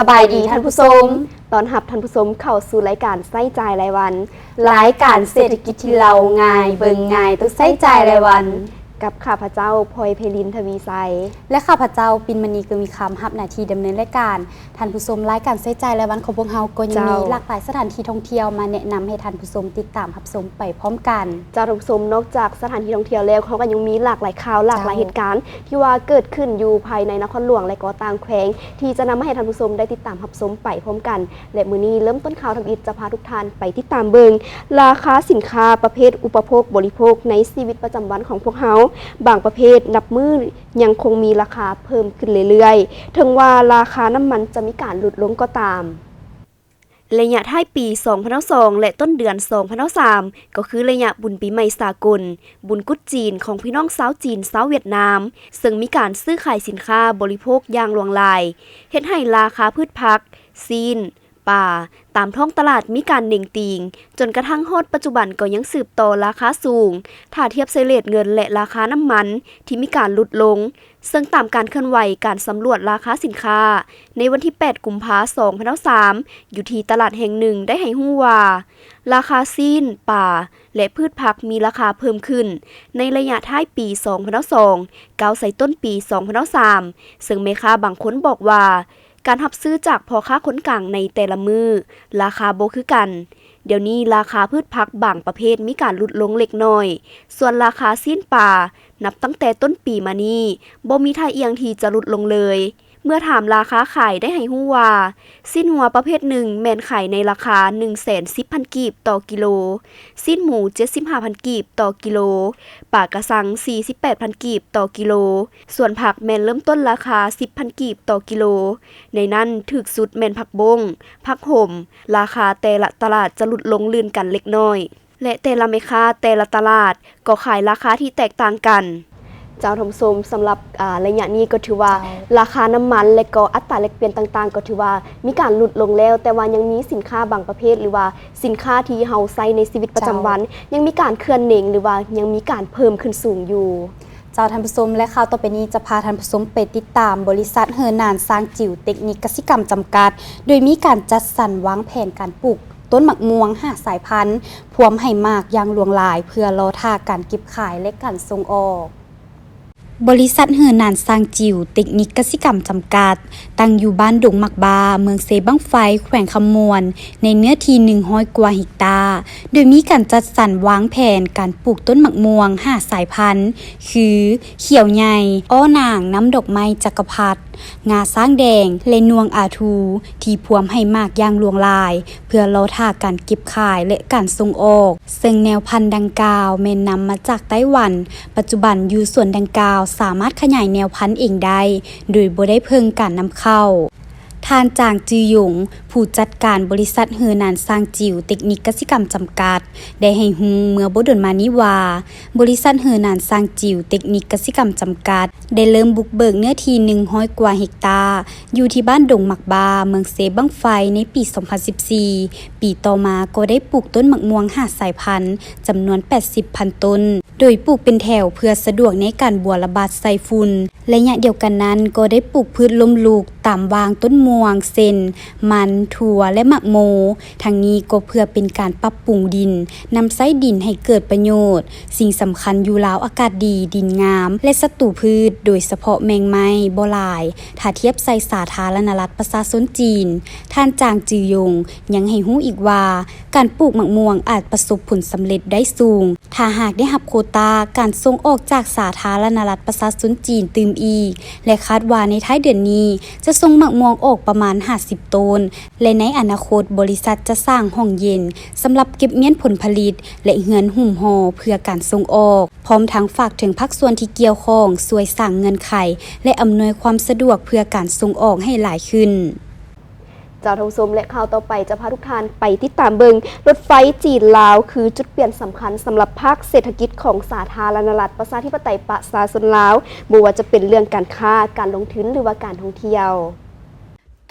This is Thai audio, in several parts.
บายดีท่านผู้ชมตอนรับท่านผู้ชมเข้าสู่รายการใส่ใจรายวันรายการเศรษฐกิจที่เราง่ายเบิ่งง่ายต้องใส่ใจรายวันกับข้าพเจ้าพลอยเพลินทวีไซและข้าพเจ้าปินมณีกมีคำรับหน้าที่ดำเนินรายการท่านผู้ชมรายการใส่ใจรายวันของพวกเราก็ยังมีหลากหลายสถานที่ท่องเที่ยวมาแนะนำให้ท่านผู้ชมติดตามรับชมไปพร้อมกันเจ้าท่านผู้ชมนอกจากสถานที่ท่องเที่ยวแล้วเขาก็ยังมีหลากหลายข่าวหลากหลายเหตุการณ์ที่ว่าเกิดขึ้นอยู่ภายในนครหลวงและก็ต่างแขวงที่จะนำมาให้ท่านผู้ชมได้ติดตามรับชมไปพร้อมกันและมื้อนี้เริ่มต้นข่าวทำอิฐจะพาทุกท่านไปติดตามเบิ่งราคาสินค้าประเภทอุปโภคบริโภคในชีวิตประจำวันของพวกเราบางประเภทนับมือยังคงมีราคาเพิ่มขึ้นเรื่อยๆถึงว่าราคาน้ำมันจะมีการลดลงก็ตามระยะท้ายปี 2022 และต้นเดือน 2023 ก็คือระยะบุญปีใหม่สากลบุญกุดจีนของพี่น้องชาวจีนชาวเวียดนามซึ่งมีการซื้อขายสินค้าบริโภคอย่างหลวงหลายเฮ็ดให้ราคาพืชผักซีนป่าตามท้องตลาดมีการเน่งติงจนกระทั่งฮอดปัจจุบันก็ยังสืบต่อราคาสูงถ้าเทียบเฉลี่ยเงินและราคาน้ำมันที่มีการลดลงซึ่งตามการเคลื่อนไหวการสำรวจราคาสินค้าในวันที่ 8 กุมภาพันธ์ 2023 อยู่ที่ตลาดแห่งหนึ่งได้ให้ฮู้ว่าราคาซีนป่าและพืชผักมีราคาเพิ่มขึ้นในระยะท้ายปี 2022 ก้าวใส่ต้นปี 2023 ซึ่งแม่ค้าบางคนบอกว่าการรับซื้อจากพ่อค้าคนกลางในแต่ละมือราคาบ่คือกันเดี๋ยวนี้ราคาพืชผักบางประเภทมีการลดลงเล็กน้อยส่วนราคาซีนป่านับตั้งแต่ต้นปีมานี้บ่มีท่าเอียงที่จะลดลงเลยเมื่อถามราคาขายได้ให้ฮู้ว่าสิ้นหัวประเภทหนึ่งแม่นขายในราคา 110,000 กีบต่อกิโลสิ้นหมู 75,000 กีบต่อกิโลปลากระสัง 48,000 กีบต่อกิโลส่วนผักแม่นเริ่มต้นราคา 10,000 กีบต่อกิโลในนั้นถึกสุดแม่นผักบงผักห่มราคาแต่ละตลาดจะลดลงลื่นกันเล็กน้อยและแต่ละแม่ค้าแต่ละตลาดก็ขายราคาที่แตกต่างกันเจ้าท่านผู้ชมสำหรับระยะนี้ก็ถือว่าราคาน้ำมันและก็อัตราแลกเปลี่ยนต่างๆก็ถือว่ามีการลดลงแล้วแต่ว่ายังมีสินค้าบางประเภทหรือว่าสินค้าที่เฮาใช้ในชีวิตประจำวันยังมีการเคลื่อนเหน่งหรือว่ายังมีการเพิ่มขึ้นสูงอยู่เจ้าท่านผู้ชมและข่าวต่อไปนี้จะพาท่านผู้ชมไปติดตามบริษัทเฮอนานสร้างจิ๋วเทคนิคกสิกรรมจำกัดโดยมีการจัดสรรวางแผนการปลูกต้นหมักม่วง5 สายพันธุ์พวมให้มากอย่างหลวงหลายเพื่อรอท่าการเก็บขายและการส่งออกบริษัทเฮือนานสร้างจิ๋วเทคนิคกสิกรรมจำกัดตั้งอยู่บ้านดงมักบาเมืองเซบังไฟแขวงคำมวนในเนื้อที่100 กว่าเฮกตาร์โดยมีการจัดสรรวางแผนการปลูกต้นหมักม่วง5 สายพันธุ์คือเขียวใหญ่อ้อนางน้ำดอกไม้จักรพรรดิงาสร้างแดงและนวงอาทูที่พวมให้มากอย่างหลวงลายเพื่อรอท่าการเก็บขายและการส่งออกซึ่งแนวพันธุ์ดังกล่าวแม่นนำมาจากไต้หวันปัจจุบันอยู่ส่วนดังกล่าวสามารถขยายแนวพันธุ์เองได้โดยบ่ได้เพิ่งการนำเข้าท่านจางจือหยงผู้จัดการบริษัทเฮือนานสร้างจิ๋วเทคนิคกสิกรรมจำกัดได้ให้ฮู้เมื่อบ่ดนมานี้ว่าบริษัทเฮือนานสร้างจิ๋วเทคนิคกสิกรรมจำกัดได้เริ่มบุกเบิกเนื้อที่100 กว่าเฮกตาร์อยู่ที่บ้านดงมักบาเมืองเซบังไฟในปี 2014 ปีต่อมาก็ได้ปลูกต้นมะม่วง5 สายพันธุ์จำนวน 80,000 ต้นโดยปลูกเป็นแถวเพื่อสะดวกในการบัวระบาดใส่ฝุ่นและระยะเดียวกันนั้นก็ได้ปลูกพืชล้มลูกตามวางต้นม่วงเซนมันถั่วและมะโมทั้งนี้ก็เพื่อเป็นการปรับปรุงดินนำไส้ดินให้เกิดประโยชน์สิ่งสำคัญอยู่แล้วอากาศดีดินงามและศัตรูพืชโดยเฉพาะแมงไม้บ่หลายถ้าเทียบใส่สาธารณรัฐประชาชนจีนท่านจางจือหยงยังให้ฮู้อีกว่าการปลูกมะม่วงอาจประสบผลสำเร็จได้สูงถ้าหากได้รับโควตาการส่งออกจากสาธารณรัฐประชาชนจีนตื่มอีกและคาดว่าในท้ายเดือนนี้จะส่งมะม่วงออกประมาณ50 ต้นและในอนาคตบริษัทจะสร้างห้องเย็นสำหรับเก็บเมียนผลผลิตและเฮือนหุ้มห่อเพื่อการส่งออกพร้อมทั้งฝากถึงภาคส่วนที่เกี่ยวข้องช่วยสร้างเงื่อนไขและอำนวยความสะดวกเพื่อการส่งออกให้หลายขึ้นเจ้าท่านผู้ชมและข่าวต่อไปจะพาทุกท่านไปติดตามเบิงรถไฟจีนลาวคือจุดเปลี่ยนสำคัญสำหรับภาคเศรษฐกิจของสาธารณรัฐประชาธิปไตยประชาชนลาวบ่ว่าจะเป็นเรื่องการค้าการลงทุนหรือว่าการท่องเที่ยว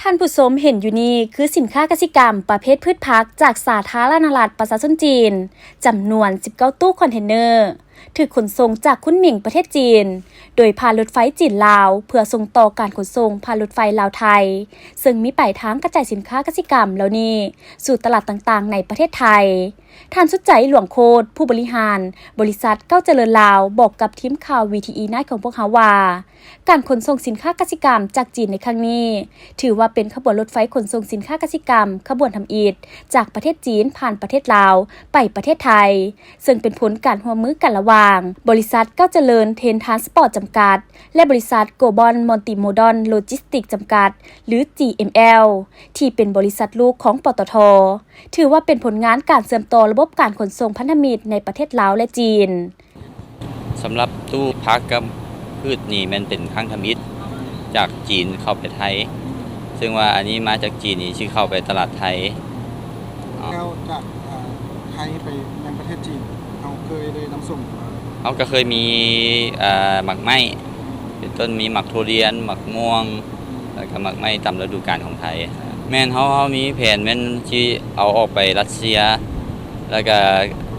ท่านผู้ชมเห็นอยู่นี่คือสินค้าเกษตรกรรมประเภทพืชผักจากสาธารณรัฐประชาชนจีนจำนวน19 ตู้คอนเทนเนอร์ ถูกขนส่งจากคุนหมิงประเทศจีนโดยผ่านรถไฟจีนลาวเพื่อส่งต่อการขนส่งผ่านรถไฟลาวไทยซึ่งมีปลายทางกระจายสินค้ากสิกรรมแล้วนี้สู่ตลาดต่างๆในประเทศไทยท่านสุดใจหลวงโคตรผู้บริหารบริษัทเก้าเจริญลาวบอกกับทีมข่าว VTE นายของพวกเขาว่าการขนส่งสินค้ากสิกรรมจากจีนในครั้งนี้ถือว่าเป็นขบวนรถไฟขนส่งสินค้ากสิกรรมขบวนทำอิฐจากประเทศจีนผ่านประเทศลาวไปประเทศไทยซึ่งเป็นผลการร่วมมือกันระหว่างบริษัทเก้าเจริญเทนทรานสปอร์ตจำกัดและบริษัทโกลบอลมัลติโมดอนโลจิสติกจำกัดหรือ GML ที่เป็นบริษัทลูกของปตท.ถือว่าเป็นผลงานการเสริมต่อระบบการขนส่งพันธมิตรในประเทศลาวและจีนสำหรับตู้พักกับพืชนี่มันเป็นข้างทมิตรจากจีนเข้าไปไทยซึ่งว่าอันนี้มาจากจีนนี่ชื่อเข้าไปตลาดไทยแล้วจากไทยไปยังประเทศจีนเราเคยได้นำส่งเขาก็เคยมีหมักไม้เป็นต้นมีหมักทุเรียนหมักม่วงแล้วก็หมักไม้ตามฤดูกาลของไทยแม่นเขามีแผนแม่นที่เอาออกไปรัสเซียแล้วก็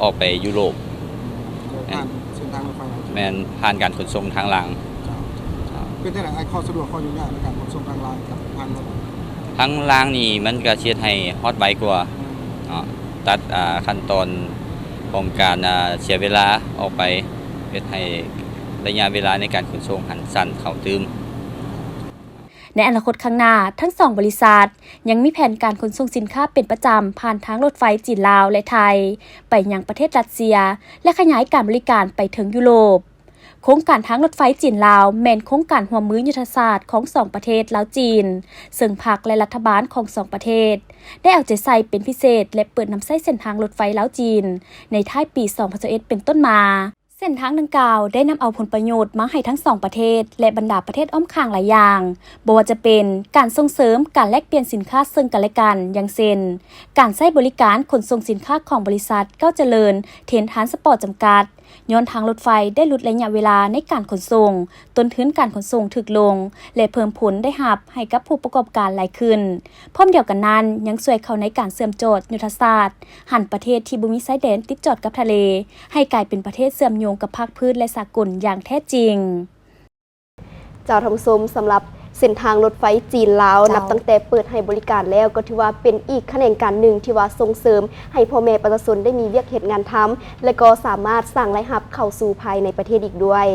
ออกไปยุโรปผ่านเส้นทางรถไฟแม่นผ่านการขนส่งทางรางเป็นที่ไหนข้อสะดวกข้อยุ่งยากในการขนส่งทางรางกับทางรถทางรางนี่มันก็เชียดให้ฮอตไวกว่าตัดขั้นตอนของการเสียเวลาออกไปเพื่อให้ระยะเวลาในการขนส่งหันสั้นเข้าตื้มในอนาคตข้างหน้าทั้ง2บริษัทยังมีแผนการขนส่งสินค้าเป็นประจำผ่านทางรถไฟจีนลาวและไทยไปยังประเทศรัสเซียและขยายการบริการไปถึงยุโรปโครงการทางรถไฟจีนลาวแม่นโครงการร่วมมือยุทธศาสตร์ของ2ประเทศลาวจีนซึ่งพรรคและรัฐบาลของ2ประเทศได้เอาใจใส่เป็นพิเศษและเปิดนำใช้เส้นทางรถไฟลาวจีนในท้ายปี2021เป็นต้นมาเส้นทางดังกล่าวได้นำเอาผลประโยชน์มาให้ทั้ง2ประเทศและบรรดาประเทศอ้อมข้างหลายอย่างบ่ว่าจะเป็นการส่งเสริมการแลกเปลี่ยนสินค้าซึ่งกันและกันอย่างเช่นการใช้บริการขนส่งสินค้าของบริษัทเก้าเจริญเทนทรานสปอร์ตจำกัดย้อนทางรถไฟได้ลดระยะเวลาในการขนส่งต้นทุนการขนส่งถึกลงและเพิ่มผลได้รับให้กับผู้ประกอบการหลายขึ้นพร้อมเดียวกันนั้นยังช่วยเข้าในการเสริมโจทย์ยุทธศาสตร์หันประเทศที่บ่มีชายแดนติดจอดกับทะเลให้กลายเป็นประเทศเชื่อมโยงกับภาคพื้นและสากลอย่างแท้จริงเจ้าทำส้มสำหรับเส้นทางรถไฟจีนลาวนับตั้งแต่เปิดให้บริการแล้วก็ถือว่าเป็นอีกแขนงการหนึ่งที่ว่าส่งเสริมให้พ่อแม่ประชาชนได้มีเวียกเหตุงานทำและก็สามารถสร้างรายรับเข้าสู่ภายในประเทศอีกด้วย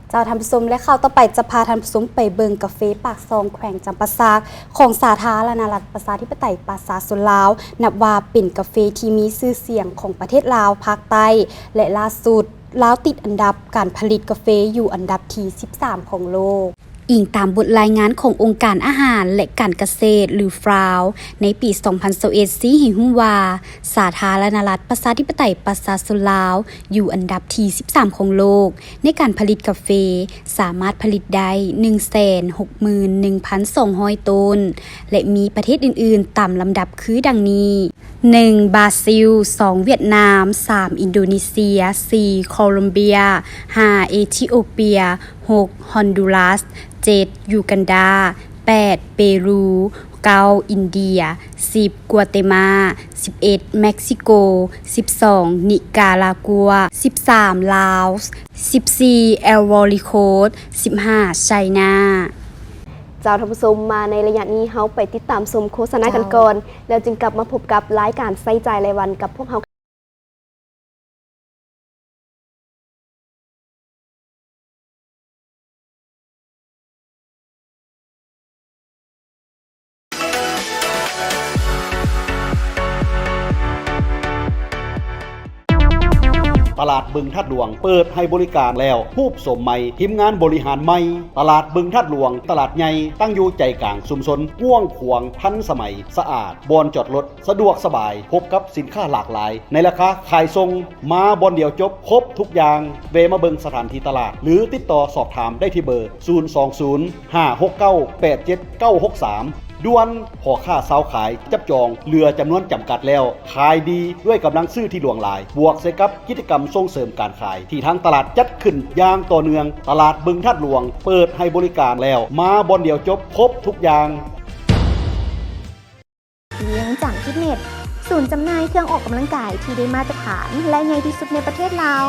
เจ้าท่านผู้ชมและข่าวต่อไปจะพาท่านผู้ชมไปเบิงกาแฟปากซองแขวงจำปาสักของสาธารณรัฐประชาธิปไตยประชาชนลาวนับว่าเป็นกาแฟที่มีชื่อเสียงของประเทศลาวภาคใต้และล่าสุดลาวติดอันดับการผลิตกาแฟอยู่อันดับที่13ของโลกอิงตามบทรายงานขององค์การอาหารและการเกษตรหรือฟราวในปี 2021ชี้ให้รู้ว่าสาธารณรัฐประชาธิปไตยประชาชนลาวอยู่อันดับที่13ของโลกในการผลิตกาแฟสามารถผลิตได้ 161,200 ต้นและมีประเทศอื่นๆตามลำดับคือดังนี้ 1. บราซิล 2. เวียดนาม 3. อินโดนีเซีย 4. โคลอมเบีย 5. เอธิโอเปีย 6. ฮอนดูรัส 7. ยูกันดา 8. เปรู 9. อินเดีย 10. กัวเตมา 11. เม็กซิโก 12. นิการากัว 13. ลาวส์ 14. เอลวอริโคส 15. ไชน่าเจ้าท่านผู้ชมมาในระยะนี้เฮาไปติดตามชมโฆษณากันก่อนแล้วจึงกลับมาพบกับรายการใส่ใจรายวันกับพวกเฮาตลาดบึงทัดหลวงเปิดให้บริการแล้วรูปสมใหม่ทีมงานบริหารใหม่ตลาดบึงทัดหลวงตลาดใหญ่ตั้งอยู่ใจกลางชุมชนกว้างขวางทันสมัยสะอาดบอนจอดรถสะดวกสบายพบกับสินค้าหลากหลายในราคาขายส่งมาบอนเดียวจบครบทุกอย่างเวมาเบิงสถานที่ตลาดหรือติดต่อสอบถามได้ที่เบอร์ 020-569-87963ด่วนพอค่าเสาขายจับจองเรือจำนวนจำกัดแล้วขายดีด้วยกำลังซื้อที่หลวงหลายบวกใส่กับกิจกรรมส่งเสริมการขายที่ทางตลาดจัดขึ้นอย่างต่อเนื่องตลาดบึงทัดหลวงเปิดให้บริการแล้วมาบอนเดียวจบครบทุกอย่างเลี้ยงจากฟิตเนส ศูนย์จำหน่ายเครื่องออกกำลังกายที่ได้มาตรฐานและใหญ่ที่สุดในประเทศลาว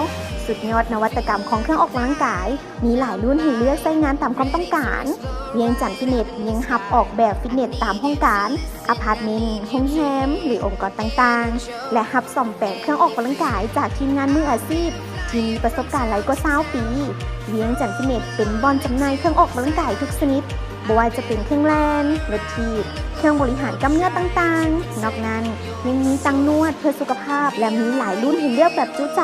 สุดยอดนวัตกรรมของเครื่องออกกำลังกายมีหลายรุ่นให้เลือกใช้งานตามความต้องการเวียงจันทน์ฟิตเนสยังหับออกแบบฟิตเนสตามห้องการอพาร์ตเมนต์โรงแรมหรือองค์กรต่างๆและหับซ่อมแปลงเครื่องออกกำลังกายจากทีมงานมืออาชีพที่มีประสบการณ์หลายกว่า20 ปีเวียงจันทน์ฟิตเนสเป็นบ่อนจำหน่ายเครื่องออกกำลังกายทุกชนิดบ่ว่าจะเป็นเครื่องแล่นรถถีบเครื่องบริหารกล้ามเนื้อต่างๆนอกนั้นยังมีตังนวดเพื่อสุขภาพและมีหลายรุ่นให้เลือกแบบจุใจ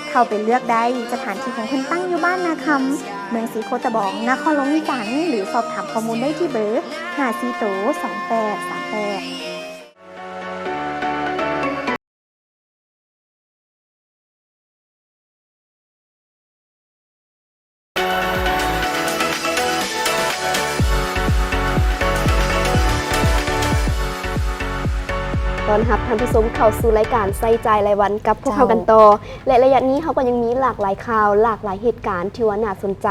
เข้าไปเลือกได้สถานที่ของคนตั้งอยู่บ้านนาคำเมืองศรีโคตะบองนครหลวงวิจันทร์หรือสอบถามข้อมูลได้ที่เบอร์542838ตอนรับท่านผู้ชมเข้าสู่รายการใส่ใจรายวันกับพวกเขากันต่อและระยะนี้เขาก็ยังมีหลากหลายข่าวหลากหลายเหตุการณ์ที่ว่าน่าสนใจ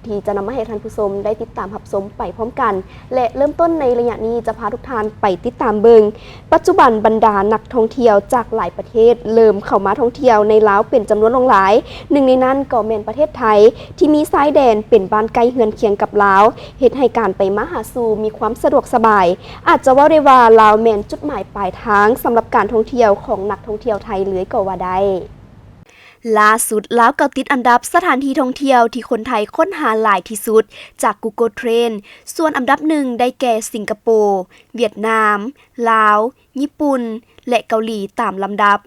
ที่จะนำมาให้ท่านผู้ชมได้ติดตามรับชมไปพร้อมกันและเริ่มต้นในระยะนี้จะพาทุกท่านไปติดตามเบิงปัจจุบันบรรดานักท่องเที่ยวจากหลายประเทศเริ่มเข้ามาท่องเที่ยวในลาวเป็นจำนวนหลายหนึ่งในนั้นก็แม่นประเทศไทยที่มีชายแดนเป็นบ้านใกล้เฮือนเคียงกับลาวเฮ็ดให้การไปมาหาสู่มีความสะดวกสบายอาจจะว่าได้ว่าลาวแม่นจุดหมายปลายทางสำหรับการท่องเที่ยวของนักท่องเที่ยวไทยเลยก็ว่าได้ล่าสุดลาวก็ติดอันดับสถานที่ท่องเที่ยวที่คนไทยค้นหาหลายที่สุดจาก Google Trends ส่วนอันดับหนึ่งได้แก่สิงคโปร์เวียดนามลาวญี่ปุ่นและเกาหลีตามลำดับ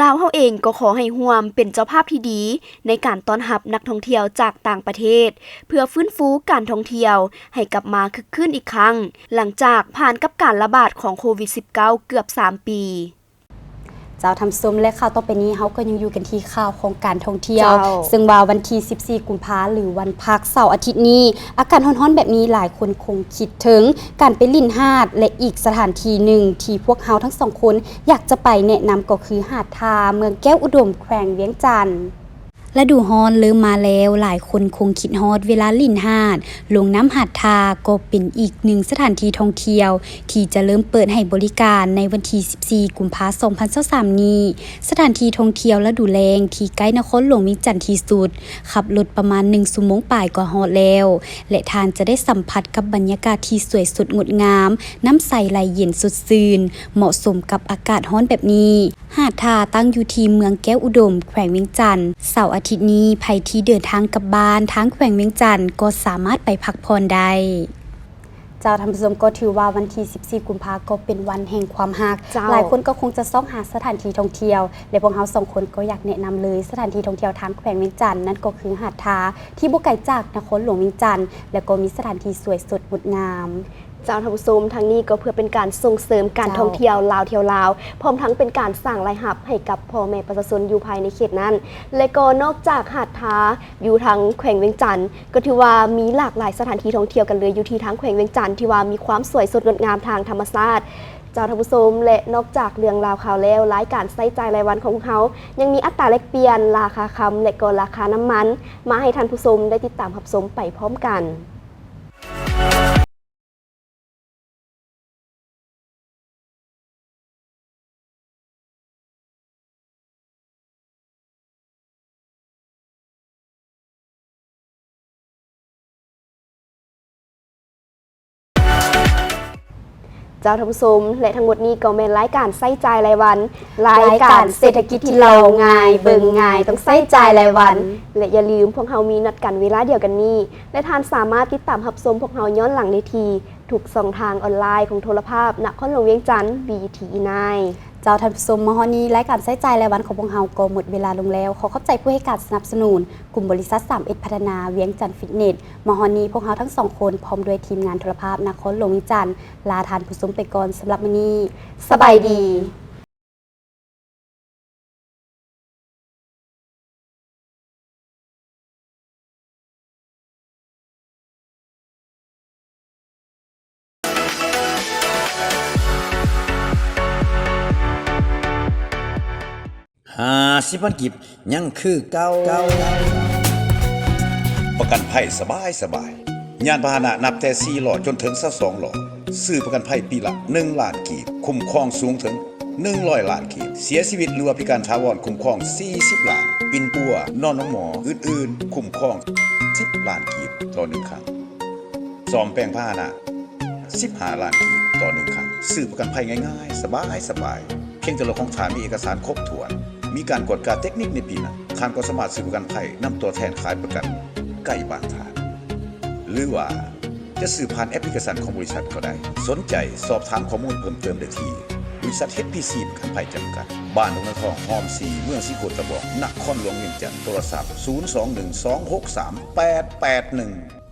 ลาวเฮาเองก็ขอให้ร่วมเป็นเจ้าภาพที่ดีในการต้อนรับนักท่องเที่ยวจากต่างประเทศเพื่อฟื้นฟูการท่องเที่ยวให้กลับมาคึกคืนอีกครั้งหลังจากผ่านกับการระบาดของโควิด -19 เกือบ 3 ปีเจ้าทำส้มและข่าวต่อไปนี้เขาก็ยังอยู่กันที่ข่าวของการท่องเที่ยวซึ่งว่าวันที่14 กุมภาพันธ์หรือวันพักเสาร์อาทิตย์นี้อากาศร้อนๆแบบนี้หลายคนคงคิดถึงการไปลิ่นหาดและอีกสถานที่หนึ่งที่พวกเขาทั้งสองคนอยากจะไปแนะนำก็คือหาดทาเมืองแก้วอุดมแขวงเวียงจันทน์ฤดูร้อนเริ่มมาแล้วหลายคนคงคิดฮอดเวลาลิ่นหาดลงน้ำหาดทาก็เป็นอีกหนึ่งสถานที่ท่องเที่ยวที่จะเริ่มเปิดให้บริการในวันที่14 กุมภาพันธ์ 2023 นี้สถานที่ท่องเที่ยวฤดูแล้งที่ใกล้นครหลวงเวียงจันทน์ที่สุดขับรถประมาณ1 ชั่วโมงป่ายก็ฮอดแล้วและทานจะได้สัมผัสกับบรรยากาศที่สวยสดงดงามน้ำใสไหลเย็นสดชื่นเหมาะสมกับอากาศร้อนแบบนี้หาดทาตั้งอยู่ที่เมืองแก้วอุดมแขวงเวียงจันทน์เสาร์อาทิตย์นี้ใครที่เดินทางกลับบ้านทางแขวงเวียงจันทน์ก็สามารถไปพักผ่อนได้เจ้าท่านผู้ชมก็ถือว่าวันที่14 กุมภาพันธ์ก็เป็นวันแห่งความรักหลายคนก็คงจะซ่องหาสถานที่ท่องเที่ยวและพวกเรา2คนก็อยากแนะนำเลยสถานที่ท่องเที่ยวทางแขวงเวียงจันทน์นั่นก็คือหาดทาที่บ่ไกลจากนครหลวงเวียงจันทน์และก็มีสถานที่สวยสดงดงามเจ้าท่านผู้ชมทางนี้ก็เพื่อเป็นการส่งเสริมการท่องเที่ยวลาวเที่ยวลาวพร้อมทั้งเป็นการสร้างรายรับให้กับพ่อแม่ประชาชนอยู่ภายในเขตนั้นและก็นอกจากหาดทาอยู่ทางแขวงเวียงจันทน์ก็ถือว่ามีหลากหลายสถานที่ท่องเที่ยวกันเลยอยู่ที่ทางแขวงเวียงจันทน์ที่ว่ามีความสวยสดงดงามทางธรรมชาติเจ้าท่านผู้ชมและนอกจากเรื่องราวข่าวแล้วรายการใส่ใจรายวันของเขายังมีอัตราแลกเปลี่ยนราคาคำและก็ราคาน้ำมันมาให้ท่านผู้ชมได้ติดตามรับชมไปพร้อมกันเจ้าท่านผู้ชมและทั้งหมดนี้ก็เป็นรายการใส่ใจรายวันรายการเศรษฐกิจที่เราง่ายเบิ่งง่ายต้องใส่ใจรายวันและอย่าลืมพวกเรามีนัดกันเวลาเดียวกันนี้และท่านสามารถติดตามรับชมพวกเราย้อนหลังในทีทุกช่องทางออนไลน์ของโทรภาพนครหลวงเวียงจันทน์ VTE9เจ้าท่านผู้ชมมาฮอนี้รายการใส่ใจรายวันของพวกเราก็หมดเวลาลงแล้วขอขอบใจผู้ให้การสนับสนุนกลุ่มบริษัท31พัฒนาเวียงจันทน์ฟิตเนสมาฮอนี้พวกเราทั้ง2คนพร้อมด้วยทีมงานโทรภาพนครหลวงเวียงจันทน์ลาท่านผู้ชมไปก่อนสำหรับมื้อนี้สบายดี50,000 กิบยังคือเก่าประกันภัยสบายยานพาหนะนับแต่4ล้อจนถึง22ล้อซื้อประกันภัยปีละ1 ล้านกีบคุ้มครองสูงถึง 100 ล้านกีบเสียชีวิตหรือว่าพิการถาวรคุ้มครอง40 ล้านปิ่นปัวนอนน้องหมออื่นๆคุ้มครอง10 ล้านกีบต่อ1ครั้งซ่อมแปลงพาหนะ15 ล้านกีบต่อ1ครั้งซื้อประกันภัยง่ายๆสบายๆเพียงแต่รถของฐานมีเอกสารครบถ้วนมีการกฎการเทคนิคในปีนั้นทานก็สามารถซื้อประกันภัยนำตัวแทนขายประกันใกล้บ้านทานหรือว่าจะซื้อผ่านแอปพลิเคชันของบริษัทก็ได้สนใจสอบถามข้อมูลเพิ่มเติมได้ที่บริษัท HPC ประกันภัยจำกัดบ้านหนองนาทองหอม4เมืองศรีโคตะบอกนครหลวงเวียงจันทร์โทรศัพท์0212638881